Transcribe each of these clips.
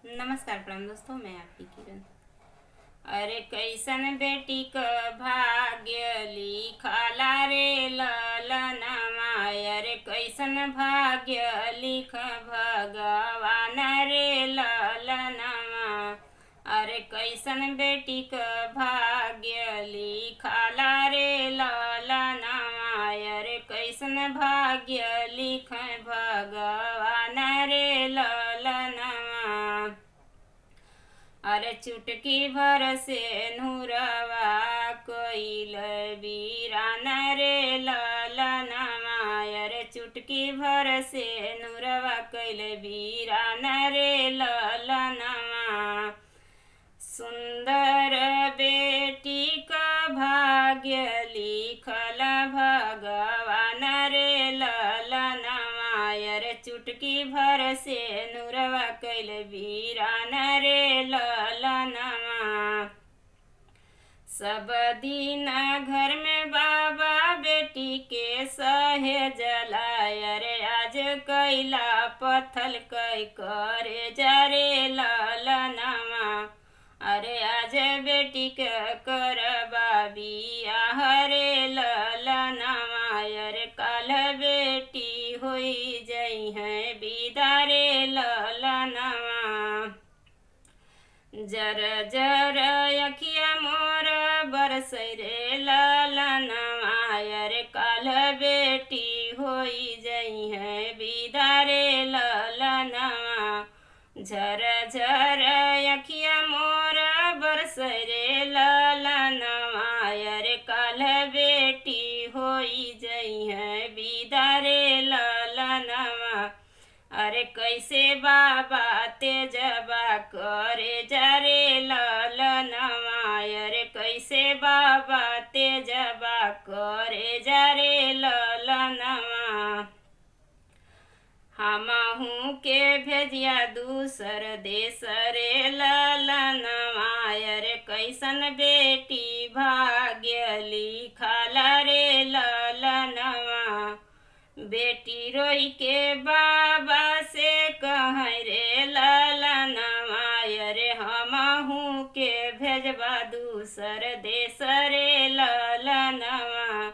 नमस्कार प्रणाम दोस्तों, मैं आपकी किरण। अरे कैसन बेटी क भाग्य लिखला रे ललनमा। अरे कैसन भाग्य लिख भगवान रे ललनमा। अरे कैसन बेटी क भाग्य लिखला रे ललनमा। अरे कैसन भाग्य लिख भगवान रे ललनमा। अरे चुटकी भर से नूरवा कोइल वीरान रे ललनमा। अरे चुटकी भर से नूरवा कोइल वीरान रे ललनमा। सुंदर बेटी का भाग्य लिखल भगवान रे ललनमा। अरे चुटकी भर से नूरवा कैल वीरान रे ललनमा। सब दिन घर में बाबा बेटी के सहे जलाय। अरे आज कैला पत्थल कै करे जरे ललनमा। अरे आज बेटी के करबा बियाह रे ललनमा। अरे काल बेटी होई जई है विदा रे ललनमा। जर जर अखिया मोर बरसै रे ललनमा। अरे काल बेटी होई जई है विदा रे ललनमा। झर झर अखिया मोर बरसै रे ललनमा। अरे काल बेटी होई जई है विदा रे ललनमा। अरे कैसे बाबा तेजबा करे जरे ललनमा। अरे कैसे बाबा तेजबा करे जरे ललनमा। हमहू के भेजिया दूसर देश रे ललनमा। अरे कैसन बेटी भाग्य लिखला रे ललनमा। बेटी रोई के बाबा से कह रे ललनमा। अरे हमहू के भेजबा दूसर देश रे ललनमा।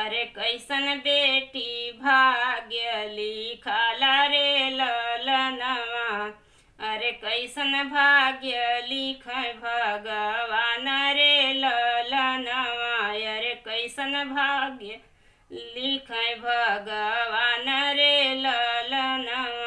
अरे कैसन बेटी भाग्य लिखला रे ललनमा। अरे कैसन भाग्य लिख भगवान रे ललनमा। अरे कैसन भाग्य लिख भगवान रे ललनमा।